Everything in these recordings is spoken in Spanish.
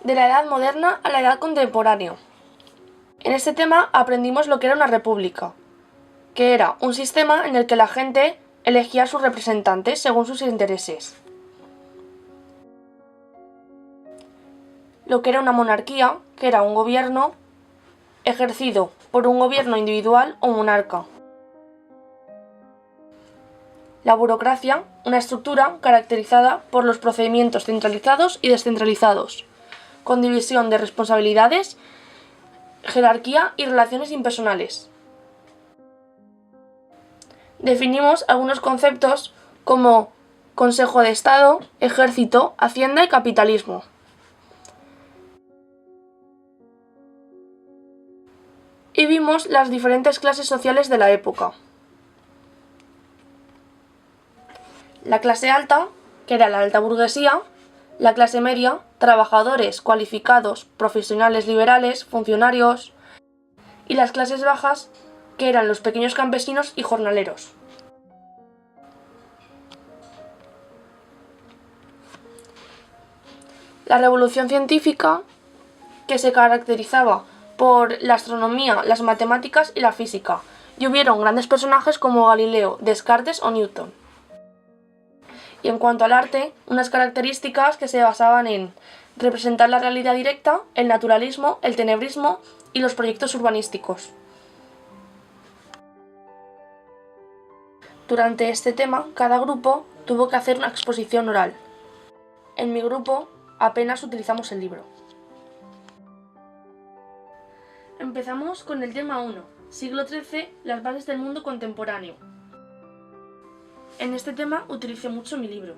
de la Edad Moderna a la Edad Contemporánea. En este tema aprendimos lo que era una república, que era un sistema en el que la gente elegía a sus representantes según sus intereses. Lo que era una monarquía, que era un gobierno ejercido por un gobierno individual o monarca. La burocracia, una estructura caracterizada por los procedimientos centralizados y descentralizados, con división de responsabilidades, jerarquía y relaciones impersonales. Definimos algunos conceptos como Consejo de Estado, Ejército, Hacienda y Capitalismo. Y vimos las diferentes clases sociales de la época. La clase alta, que era la alta burguesía, la clase media, trabajadores cualificados, profesionales liberales, funcionarios, y las clases bajas, que eran los pequeños campesinos y jornaleros. La revolución científica, que se caracterizaba por la astronomía, las matemáticas y la física, y hubieron grandes personajes como Galileo, Descartes o Newton. Y en cuanto al arte, unas características que se basaban en representar la realidad directa, el naturalismo, el tenebrismo y los proyectos urbanísticos. Durante este tema, cada grupo tuvo que hacer una exposición oral. En mi grupo apenas utilizamos el libro. Empezamos con el tema 1, siglo XIII, las bases del mundo contemporáneo. En este tema utilicé mucho mi libro,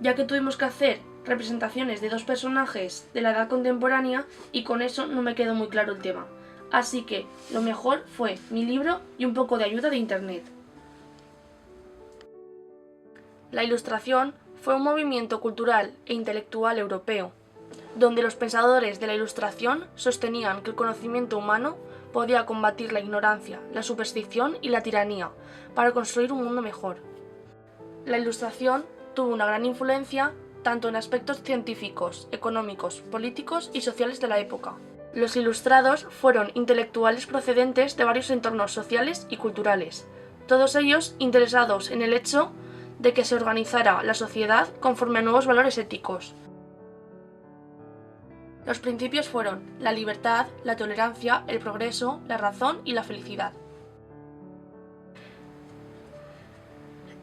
ya que tuvimos que hacer representaciones de dos personajes de la edad contemporánea y con eso no me quedó muy claro el tema. Así que lo mejor fue mi libro y un poco de ayuda de internet. La Ilustración fue un movimiento cultural e intelectual europeo, donde los pensadores de la Ilustración sostenían que el conocimiento humano podía combatir la ignorancia, la superstición y la tiranía para construir un mundo mejor. La Ilustración tuvo una gran influencia tanto en aspectos científicos, económicos, políticos y sociales de la época. Los ilustrados fueron intelectuales procedentes de varios entornos sociales y culturales, todos ellos interesados en el hecho de que se organizara la sociedad conforme a nuevos valores éticos. Los principios fueron la libertad, la tolerancia, el progreso, la razón y la felicidad.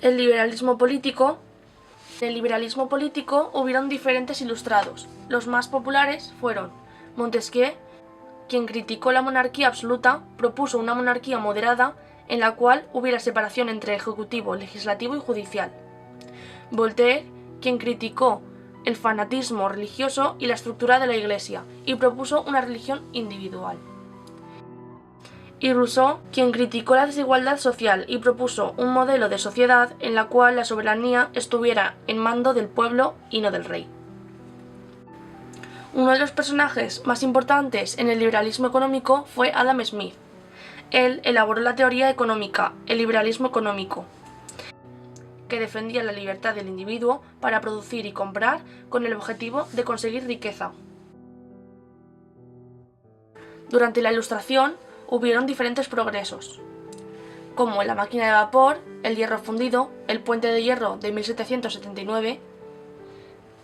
En el liberalismo político hubieron diferentes ilustrados. Los más populares fueron Montesquieu, quien criticó la monarquía absoluta, propuso una monarquía moderada en la cual hubiera separación entre ejecutivo, legislativo y judicial. Voltaire, quien criticó el fanatismo religioso y la estructura de la Iglesia, y propuso una religión individual. Y Rousseau, quien criticó la desigualdad social y propuso un modelo de sociedad en la cual la soberanía estuviera en mando del pueblo y no del rey. Uno de los personajes más importantes en el liberalismo económico fue Adam Smith. Él elaboró la teoría económica, el liberalismo económico, que defendía la libertad del individuo para producir y comprar con el objetivo de conseguir riqueza. Durante la Ilustración hubieron diferentes progresos, como la máquina de vapor, el hierro fundido, el puente de hierro de 1779,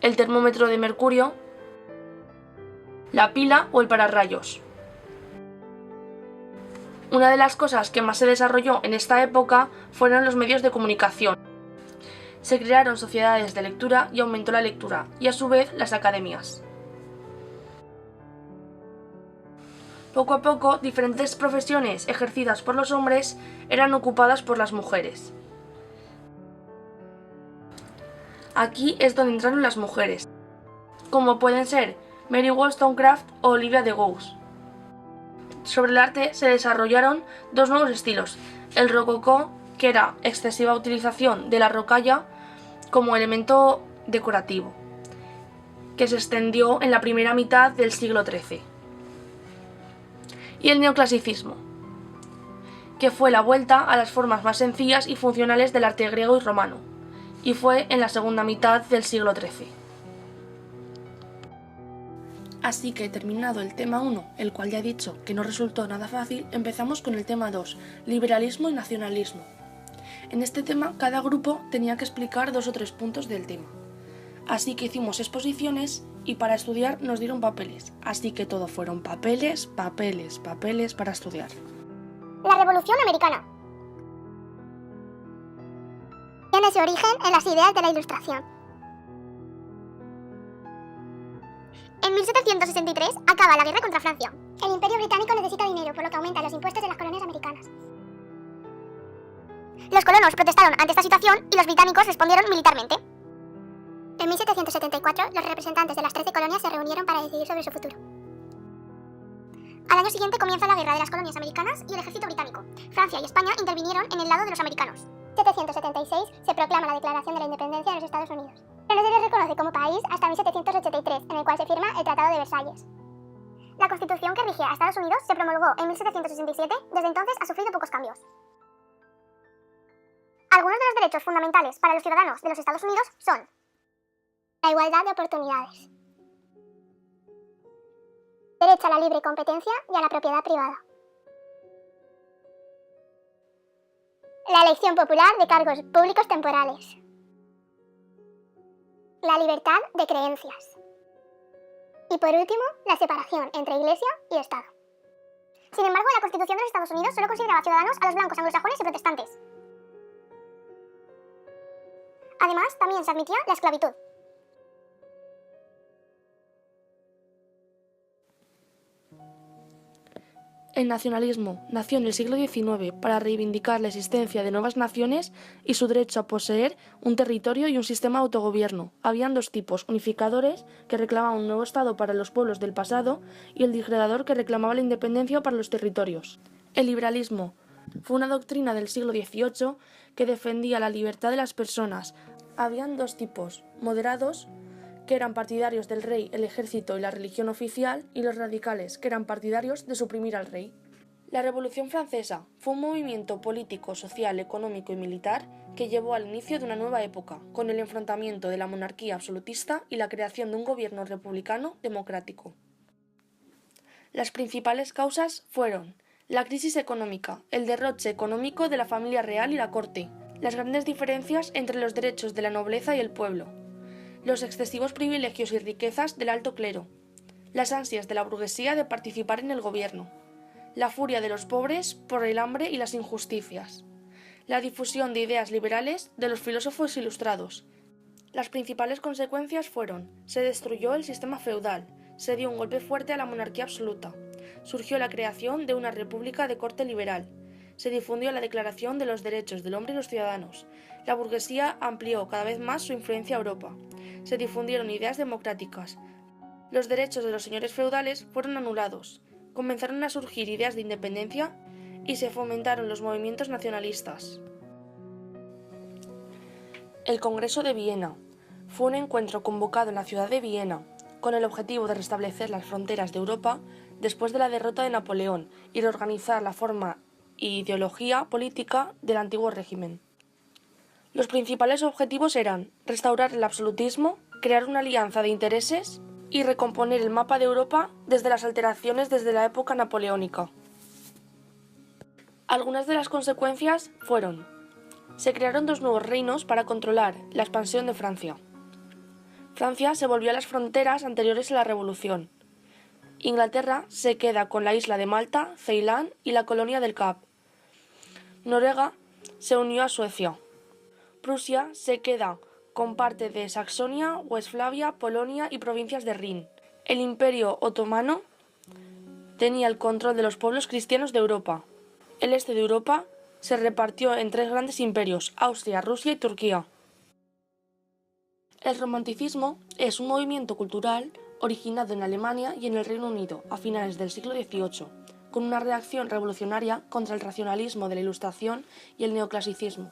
el termómetro de mercurio, la pila o el pararrayos. Una de las cosas que más se desarrolló en esta época fueron los medios de comunicación. Se crearon sociedades de lectura y aumentó la lectura, y a su vez las academias. Poco a poco, diferentes profesiones ejercidas por los hombres eran ocupadas por las mujeres. Aquí es donde entraron las mujeres, como pueden ser Mary Wollstonecraft o Olivia de Gouges. Sobre el arte se desarrollaron dos nuevos estilos, el rococó, que era excesiva utilización de la rocalla como elemento decorativo, que se extendió en la primera mitad del siglo XIII, y el neoclasicismo, que fue la vuelta a las formas más sencillas y funcionales del arte griego y romano, y fue en la segunda mitad del siglo XIII. Así que terminado el tema 1, el cual ya he dicho que no resultó nada fácil, empezamos con el tema 2, liberalismo y nacionalismo. En este tema cada grupo tenía que explicar 2 o 3 puntos del tema. Así que hicimos exposiciones y para estudiar nos dieron papeles. Así que todo fueron papeles, papeles, papeles para estudiar. La Revolución Americana. Tiene su origen en las ideas de la Ilustración. En 1763 acaba la guerra contra Francia. El Imperio Británico necesita dinero, por lo que aumentan los impuestos de las colonias americanas. Los colonos protestaron ante esta situación y los británicos respondieron militarmente. En 1774, los representantes de las 13 colonias se reunieron para decidir sobre su futuro. Al año siguiente comienza la guerra de las colonias americanas y el ejército británico. Francia y España intervinieron en el lado de los americanos. En 1776 se proclama la Declaración de la Independencia de los Estados Unidos, pero no se les reconoce como país hasta 1783, en el cual se firma el Tratado de Versalles. La Constitución que rige a Estados Unidos se promulgó en 1767, desde entonces ha sufrido pocos cambios. Algunos de los derechos fundamentales para los ciudadanos de los Estados Unidos son la igualdad de oportunidades, derecho a la libre competencia y a la propiedad privada, la elección popular de cargos públicos temporales, la libertad de creencias y, por último, la separación entre Iglesia y Estado. Sin embargo, la Constitución de los Estados Unidos solo consideraba ciudadanos a los blancos, anglosajones y protestantes. Además, también se admitía la esclavitud. El nacionalismo nació en el siglo XIX para reivindicar la existencia de nuevas naciones y su derecho a poseer un territorio y un sistema de autogobierno. Habían 2 tipos, unificadores, que reclamaban un nuevo Estado para los pueblos del pasado, y el disgregador, que reclamaba la independencia para los territorios. El liberalismo fue una doctrina del siglo XVIII que defendía la libertad de las personas. Habían 2 tipos, moderados, que eran partidarios del rey, el ejército y la religión oficial, y los radicales, que eran partidarios de suprimir al rey. La Revolución Francesa fue un movimiento político, social, económico y militar que llevó al inicio de una nueva época, con el enfrentamiento de la monarquía absolutista y la creación de un gobierno republicano democrático. Las principales causas fueron la crisis económica, el derroche económico de la familia real y la corte, las grandes diferencias entre los derechos de la nobleza y el pueblo, los excesivos privilegios y riquezas del alto clero, las ansias de la burguesía de participar en el gobierno, la furia de los pobres por el hambre y las injusticias, la difusión de ideas liberales de los filósofos ilustrados. Las principales consecuencias fueron: se destruyó el sistema feudal, se dio un golpe fuerte a la monarquía absoluta, surgió la creación de una república de corte liberal, se difundió la Declaración de los Derechos del Hombre y los Ciudadanos, la burguesía amplió cada vez más su influencia a Europa, se difundieron ideas democráticas, los derechos de los señores feudales fueron anulados, comenzaron a surgir ideas de independencia y se fomentaron los movimientos nacionalistas. El Congreso de Viena fue un encuentro convocado en la ciudad de Viena con el objetivo de restablecer las fronteras de Europa después de la derrota de Napoleón y reorganizar la forma y ideología política del antiguo régimen. Los principales objetivos eran restaurar el absolutismo, crear una alianza de intereses y recomponer el mapa de Europa desde las alteraciones desde la época napoleónica. Algunas de las consecuencias fueron: se crearon 2 nuevos reinos para controlar la expansión de Francia. Francia se volvió a las fronteras anteriores a la Revolución. Inglaterra se queda con la isla de Malta, Ceilán y la colonia del Cap. Noruega se unió a Suecia. Prusia se queda con parte de Saxonia, Westfalia, Polonia y provincias de Rin. El Imperio Otomano tenía el control de los pueblos cristianos de Europa. El este de Europa se repartió en 3 grandes imperios: Austria, Rusia y Turquía. El romanticismo es un movimiento cultural originado en Alemania y en el Reino Unido a finales del siglo XVIII, con una reacción revolucionaria contra el racionalismo de la Ilustración y el neoclasicismo.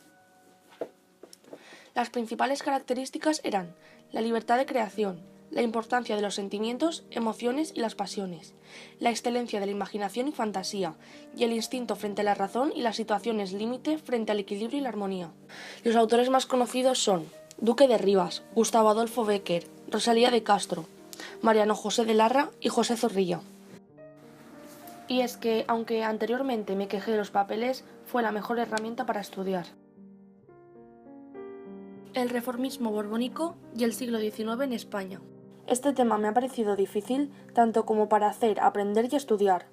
Las principales características eran la libertad de creación, la importancia de los sentimientos, emociones y las pasiones, la excelencia de la imaginación y fantasía, y el instinto frente a la razón y las situaciones límite frente al equilibrio y la armonía. Los autores más conocidos son Duque de Rivas, Gustavo Adolfo Bécquer, Rosalía de Castro, Mariano José de Larra y José Zorrilla. Y es que, aunque anteriormente me quejé de los papeles, fue la mejor herramienta para estudiar. El reformismo borbónico y el siglo XIX en España. Este tema me ha parecido difícil tanto como para hacer, aprender y estudiar.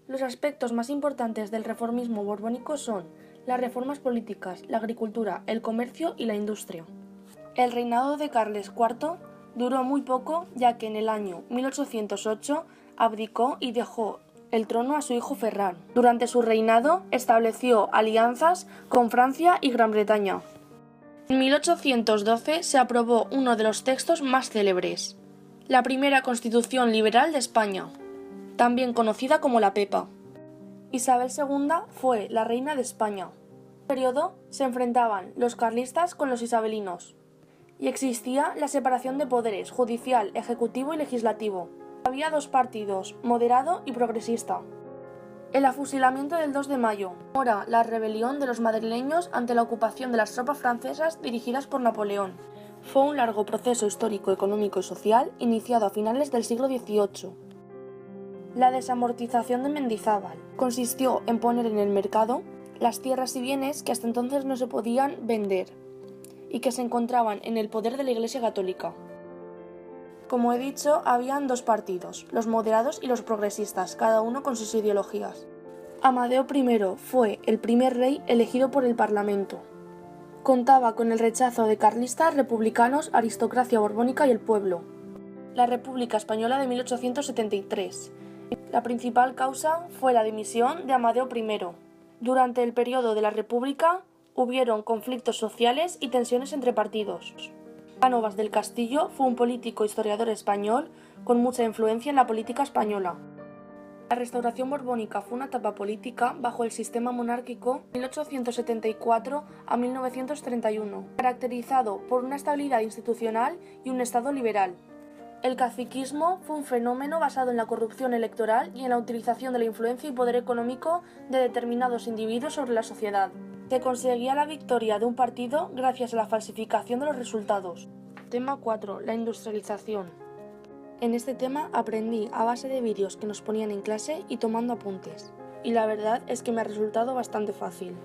Los aspectos más importantes del reformismo borbónico son las reformas políticas, la agricultura, el comercio y la industria. El reinado de Carles IV duró muy poco, ya que en el año 1808 abdicó y dejó el trono a su hijo Ferran. Durante su reinado estableció alianzas con Francia y Gran Bretaña. En 1812 se aprobó uno de los textos más célebres, la primera Constitución Liberal de España, también conocida como la Pepa. Isabel II fue la reina de España. En este periodo se enfrentaban los carlistas con los isabelinos y existía la separación de poderes judicial, ejecutivo y legislativo. Había dos partidos, moderado y progresista. El afusilamiento del 2 de mayo, ahora la rebelión de los madrileños ante la ocupación de las tropas francesas dirigidas por Napoleón. Fue un largo proceso histórico, económico y social iniciado a finales del siglo XVIII. La desamortización de Mendizábal consistió en poner en el mercado las tierras y bienes que hasta entonces no se podían vender y que se encontraban en el poder de la Iglesia Católica. Como he dicho, habían dos partidos, los moderados y los progresistas, cada uno con sus ideologías. Amadeo I fue el primer rey elegido por el Parlamento. Contaba con el rechazo de carlistas, republicanos, aristocracia borbónica y el pueblo. La República Española de 1873. La principal causa fue la dimisión de Amadeo I. Durante el periodo de la República hubieron conflictos sociales y tensiones entre partidos. Cánovas del Castillo fue un político historiador español con mucha influencia en la política española. La restauración borbónica fue una etapa política bajo el sistema monárquico de 1874 a 1931, caracterizado por una estabilidad institucional y un Estado liberal. El caciquismo fue un fenómeno basado en la corrupción electoral y en la utilización de la influencia y poder económico de determinados individuos sobre la sociedad. Se conseguía la victoria de un partido gracias a la falsificación de los resultados. Tema 4. La industrialización. En este tema aprendí a base de vídeos que nos ponían en clase y tomando apuntes. Y la verdad es que me ha resultado bastante fácil.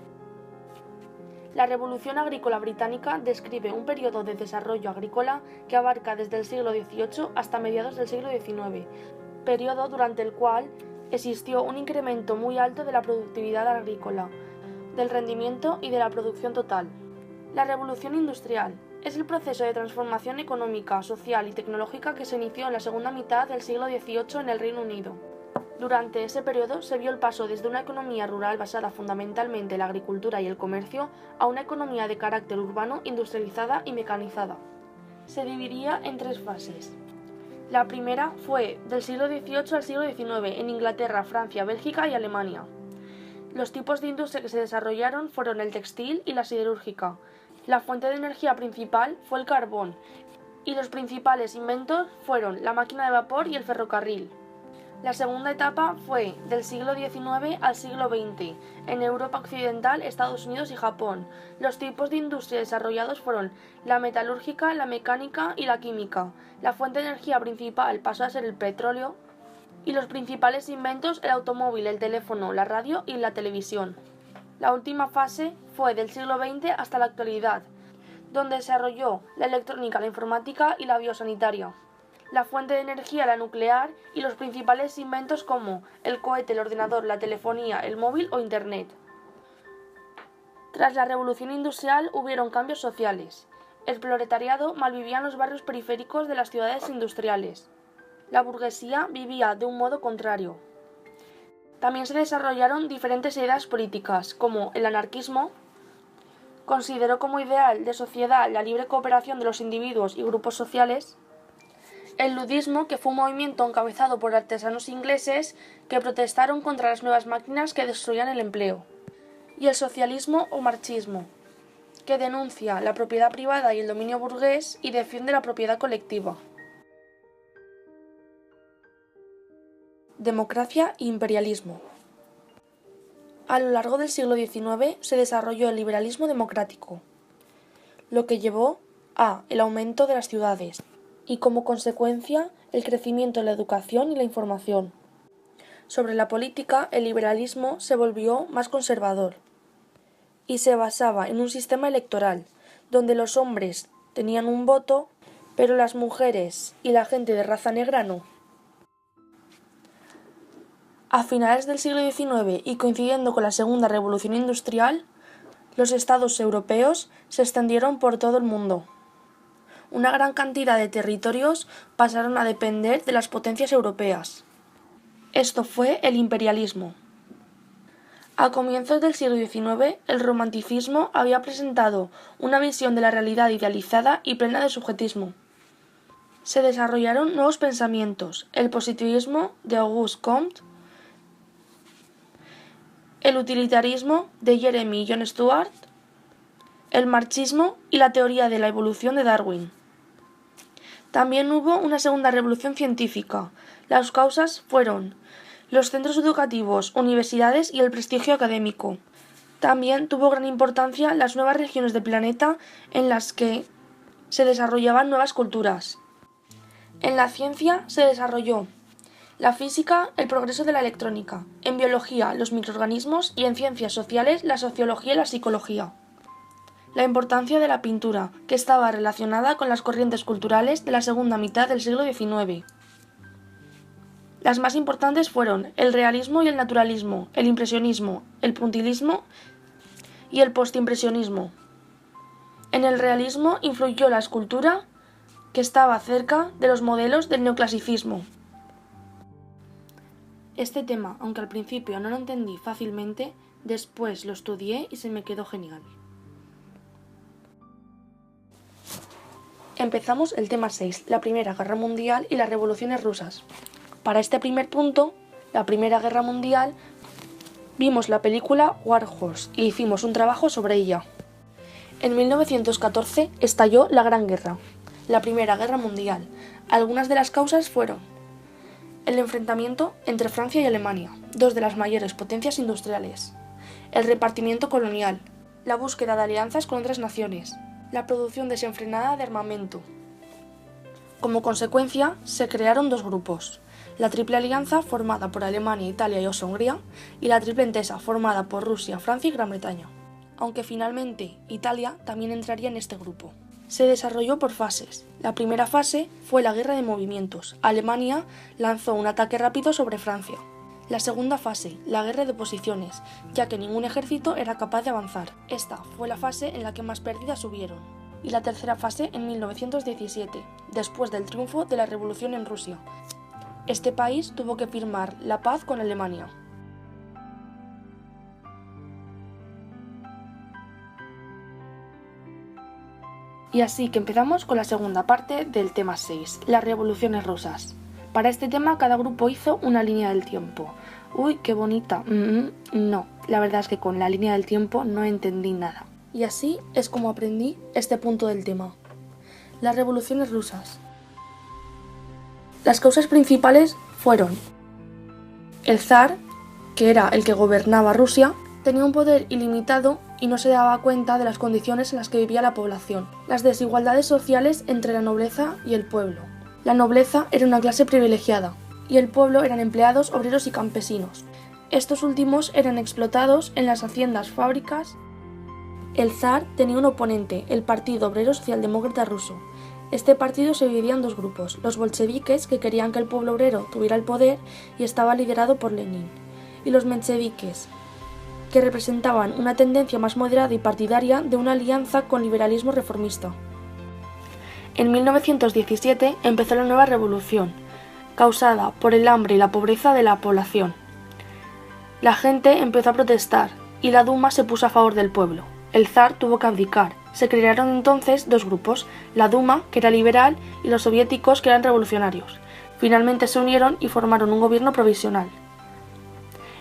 La Revolución Agrícola Británica describe un periodo de desarrollo agrícola que abarca desde el siglo XVIII hasta mediados del siglo XIX, periodo durante el cual existió un incremento muy alto de la productividad agrícola, del rendimiento y de la producción total. La Revolución Industrial es el proceso de transformación económica, social y tecnológica que se inició en la segunda mitad del siglo XVIII en el Reino Unido. Durante ese periodo se vio el paso desde una economía rural basada fundamentalmente en la agricultura y el comercio a una economía de carácter urbano, industrializada y mecanizada. Se dividía en tres fases. La primera fue del siglo XVIII al siglo XIX en Inglaterra, Francia, Bélgica y Alemania. Los tipos de industria que se desarrollaron fueron el textil y la siderúrgica. La fuente de energía principal fue el carbón y los principales inventos fueron la máquina de vapor y el ferrocarril. La segunda etapa fue del siglo XIX al siglo XX, en Europa Occidental, Estados Unidos y Japón. Los tipos de industria desarrollados fueron la metalúrgica, la mecánica y la química. La fuente de energía principal pasó a ser el petróleo y los principales inventos el automóvil, el teléfono, la radio y la televisión. La última fase fue del siglo XX hasta la actualidad, donde desarrolló la electrónica, la informática y la biosanitaria. La fuente de energía, la nuclear y los principales inventos como el cohete, el ordenador, la telefonía, el móvil o Internet. Tras la revolución industrial hubieron cambios sociales. El proletariado malvivía en los barrios periféricos de las ciudades industriales. La burguesía vivía de un modo contrario. También se desarrollaron diferentes ideas políticas, como el anarquismo. Consideró como ideal de sociedad la libre cooperación de los individuos y grupos sociales. El ludismo, que fue un movimiento encabezado por artesanos ingleses que protestaron contra las nuevas máquinas que destruían el empleo. Y el socialismo o marxismo, que denuncia la propiedad privada y el dominio burgués y defiende la propiedad colectiva. Democracia e imperialismo. A lo largo del siglo XIX se desarrolló el liberalismo democrático, lo que llevó a el aumento de las ciudades y como consecuencia el crecimiento de la educación y la información. Sobre la política, el liberalismo se volvió más conservador y se basaba en un sistema electoral, donde los hombres tenían un voto, pero las mujeres y la gente de raza negra no. A finales del siglo XIX y coincidiendo con la Segunda Revolución Industrial, los estados europeos se extendieron por todo el mundo. Una gran cantidad de territorios pasaron a depender de las potencias europeas. Esto fue el imperialismo. A comienzos del siglo XIX, el romanticismo había presentado una visión de la realidad idealizada y plena de subjetismo. Se desarrollaron nuevos pensamientos, el positivismo de Auguste Comte, el utilitarismo de Jeremy John Stuart, el marxismo y la teoría de la evolución de Darwin. También hubo una segunda revolución científica. Las causas fueron los centros educativos, universidades y el prestigio académico. También tuvo gran importancia las nuevas regiones del planeta en las que se desarrollaban nuevas culturas. En la ciencia se desarrolló la física, el progreso de la electrónica, en biología, los microorganismos y en ciencias sociales, la sociología y la psicología. La importancia de la pintura, que estaba relacionada con las corrientes culturales de la segunda mitad del siglo XIX. Las más importantes fueron el realismo y el naturalismo, el impresionismo, el puntillismo y el postimpresionismo. En el realismo influyó la escultura, que estaba cerca de los modelos del neoclasicismo. Este tema, aunque al principio no lo entendí fácilmente, después lo estudié y se me quedó genial. Empezamos el tema 6, la Primera Guerra Mundial y las revoluciones rusas. Para este primer punto, la Primera Guerra Mundial, vimos la película War Horse y hicimos un trabajo sobre ella. En 1914 estalló la Gran Guerra, la Primera Guerra Mundial. Algunas de las causas fueron el enfrentamiento entre Francia y Alemania, dos de las mayores potencias industriales, el repartimiento colonial, la búsqueda de alianzas con otras naciones, la producción desenfrenada de armamento. Como consecuencia, se crearon dos grupos, la Triple Alianza, formada por Alemania, Italia y Austria-Hungría, y la Triple Entesa, formada por Rusia, Francia y Gran Bretaña, aunque finalmente Italia también entraría en este grupo. Se desarrolló por fases. La primera fase fue la guerra de movimientos. Alemania lanzó un ataque rápido sobre Francia. La segunda fase, la guerra de posiciones, ya que ningún ejército era capaz de avanzar. Esta fue la fase en la que más pérdidas hubieron. Y la tercera fase en 1917, después del triunfo de la revolución en Rusia. Este país tuvo que firmar la paz con Alemania. Y así que empezamos con la segunda parte del tema 6, las revoluciones rusas. Para este tema cada grupo hizo una línea del tiempo. Uy, qué bonita. No, la verdad es que con la línea del tiempo no entendí nada. Y así es como aprendí este punto del tema. Las revoluciones rusas. Las causas principales fueron el zar, que era el que gobernaba Rusia, tenía un poder ilimitado y no se daba cuenta de las condiciones en las que vivía la población. Las desigualdades sociales entre la nobleza y el pueblo. La nobleza era una clase privilegiada y el pueblo eran empleados, obreros y campesinos. Estos últimos eran explotados en las haciendas, fábricas. El zar tenía un oponente, el Partido Obrero Socialdemócrata Ruso. Este partido se dividía en dos grupos, los bolcheviques, que querían que el pueblo obrero tuviera el poder y estaba liderado por Lenin, y los mencheviques, que representaban una tendencia más moderada y partidaria de una alianza con liberalismo reformista. En 1917 empezó la nueva revolución, causada por el hambre y la pobreza de la población. La gente empezó a protestar y la Duma se puso a favor del pueblo. El zar tuvo que abdicar. Se crearon entonces dos grupos, la Duma, que era liberal, y los soviéticos, que eran revolucionarios. Finalmente se unieron y formaron un gobierno provisional.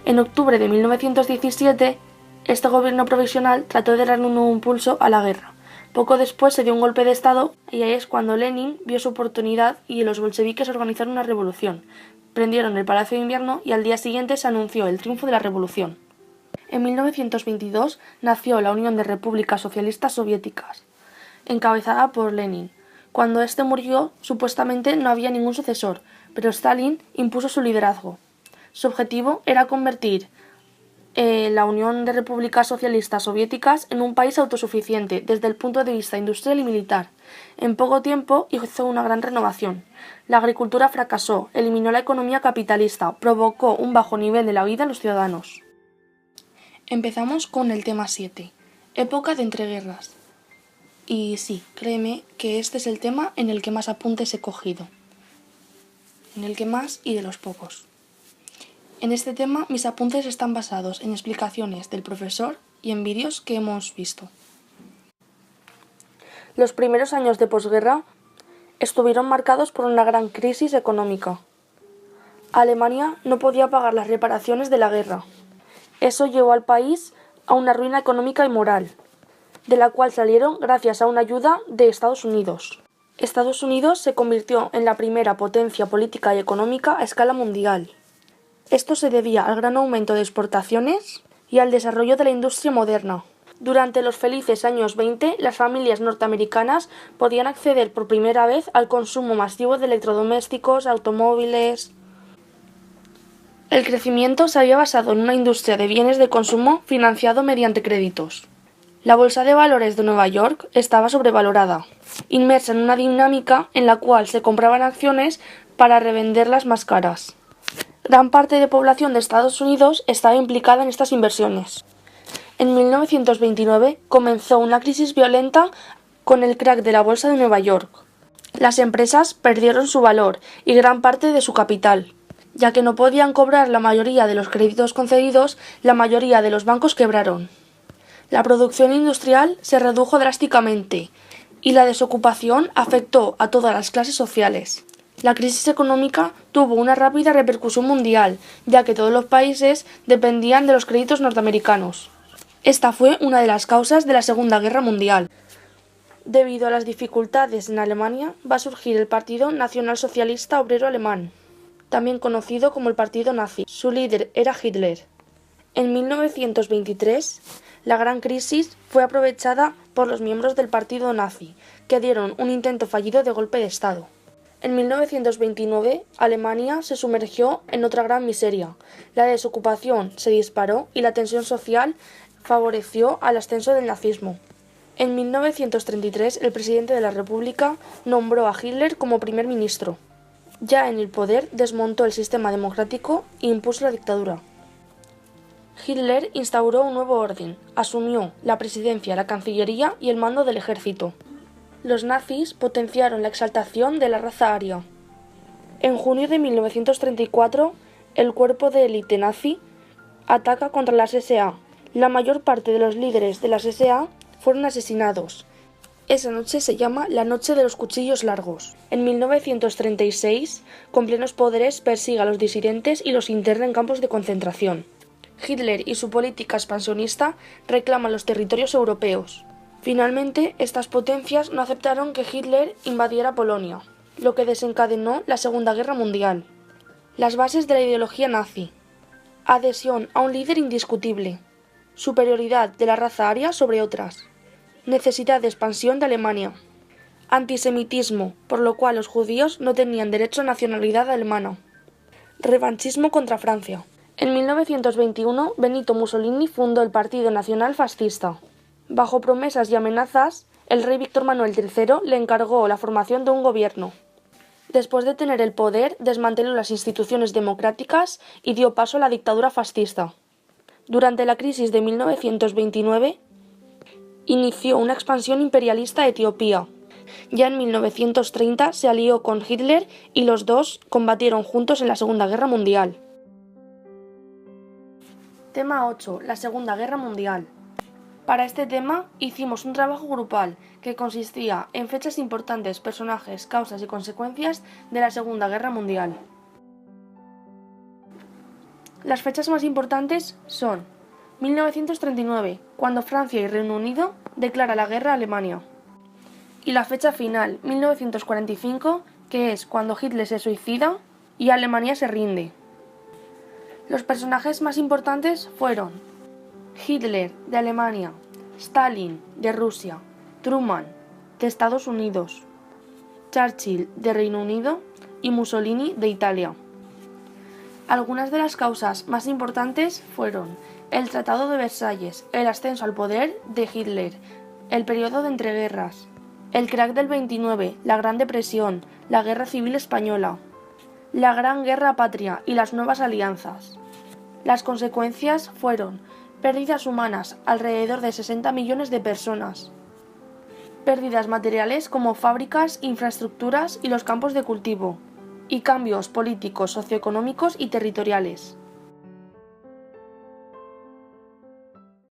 En octubre de 1917, este gobierno provisional trató de dar un nuevo impulso a la guerra. Poco después se dio un golpe de estado y ahí es cuando Lenin vio su oportunidad y los bolcheviques organizaron una revolución. Prendieron el Palacio de Invierno y al día siguiente se anunció el triunfo de la revolución. En 1922 nació la Unión de Repúblicas Socialistas Soviéticas, encabezada por Lenin. Cuando este murió, supuestamente no había ningún sucesor, pero Stalin impuso su liderazgo. Su objetivo era convertir la Unión de Repúblicas Socialistas Soviéticas en un país autosuficiente desde el punto de vista industrial y militar. En poco tiempo hizo una gran renovación. La agricultura fracasó, eliminó la economía capitalista, provocó un bajo nivel de la vida en los ciudadanos. Empezamos con el tema 7, época de entreguerras. Y sí, créeme que este es el tema en el que más apuntes he cogido. En el que más y de los pocos. En este tema mis apuntes están basados en explicaciones del profesor y en vídeos que hemos visto. Los primeros años de posguerra estuvieron marcados por una gran crisis económica. Alemania no podía pagar las reparaciones de la guerra. Eso llevó al país a una ruina económica y moral, de la cual salieron gracias a una ayuda de Estados Unidos. Estados Unidos se convirtió en la primera potencia política y económica a escala mundial. Esto se debía al gran aumento de exportaciones y al desarrollo de la industria moderna. Durante los felices años 20, las familias norteamericanas podían acceder por primera vez al consumo masivo de electrodomésticos, automóviles. El crecimiento se había basado en una industria de bienes de consumo financiado mediante créditos. La bolsa de valores de Nueva York estaba sobrevalorada, inmersa en una dinámica en la cual se compraban acciones para revenderlas más caras. Gran parte de la población de Estados Unidos estaba implicada en estas inversiones. En 1929 comenzó una crisis violenta con el crack de la bolsa de Nueva York. Las empresas perdieron su valor y gran parte de su capital. Ya que no podían cobrar la mayoría de los créditos concedidos, la mayoría de los bancos quebraron. La producción industrial se redujo drásticamente y la desocupación afectó a todas las clases sociales. La crisis económica tuvo una rápida repercusión mundial, ya que todos los países dependían de los créditos norteamericanos. Esta fue una de las causas de la Segunda Guerra Mundial. Debido a las dificultades en Alemania, va a surgir el Partido Nacionalsocialista Obrero Alemán, también conocido como el Partido Nazi. Su líder era Hitler. En 1923, la gran crisis fue aprovechada por los miembros del Partido Nazi, que dieron un intento fallido de golpe de Estado. En 1929, Alemania se sumergió en otra gran miseria. La desocupación se disparó y la tensión social favoreció al ascenso del nazismo. En 1933, el presidente de la República nombró a Hitler como primer ministro. Ya en el poder, desmontó el sistema democrático e impuso la dictadura. Hitler instauró un nuevo orden, asumió la presidencia, la cancillería y el mando del ejército. Los nazis potenciaron la exaltación de la raza aria. En junio de 1934, el cuerpo de élite nazi ataca contra las SA. La mayor parte de los líderes de las SA fueron asesinados. Esa noche se llama la Noche de los Cuchillos Largos. En 1936, con plenos poderes, persigue a los disidentes y los interna en campos de concentración. Hitler y su política expansionista reclaman los territorios europeos. Finalmente, estas potencias no aceptaron que Hitler invadiera Polonia, lo que desencadenó la Segunda Guerra Mundial. Las bases de la ideología nazi. Adhesión a un líder indiscutible. Superioridad de la raza aria sobre otras. Necesidad de expansión de Alemania. Antisemitismo, por lo cual los judíos no tenían derecho a nacionalidad alemana. Revanchismo contra Francia. En 1921, Benito Mussolini fundó el Partido Nacional Fascista. Bajo promesas y amenazas, el rey Víctor Manuel III le encargó la formación de un gobierno. Después de tener el poder, desmanteló las instituciones democráticas y dio paso a la dictadura fascista. Durante la crisis de 1929, inició una expansión imperialista a Etiopía. Ya en 1930 se alió con Hitler y los dos combatieron juntos en la Segunda Guerra Mundial. Tema 8. La Segunda Guerra Mundial. Para este tema hicimos un trabajo grupal que consistía en fechas importantes, personajes, causas y consecuencias de la Segunda Guerra Mundial. Las fechas más importantes son 1939, cuando Francia y Reino Unido declara la guerra a Alemania. Y la fecha final, 1945, que es cuando Hitler se suicida y Alemania se rinde. Los personajes más importantes fueron Hitler, de Alemania; Stalin, de Rusia; Truman, de Estados Unidos; Churchill de Reino Unido y Mussolini de Italia. Algunas de las causas más importantes fueron el Tratado de Versalles, el ascenso al poder de Hitler, el periodo de entreguerras, el crack del 29, la Gran Depresión, la Guerra Civil Española, la Gran Guerra Patria y las nuevas alianzas. Las consecuencias fueron pérdidas humanas, alrededor de 60 millones de personas, pérdidas materiales como fábricas, infraestructuras y los campos de cultivo, y cambios políticos, socioeconómicos y territoriales.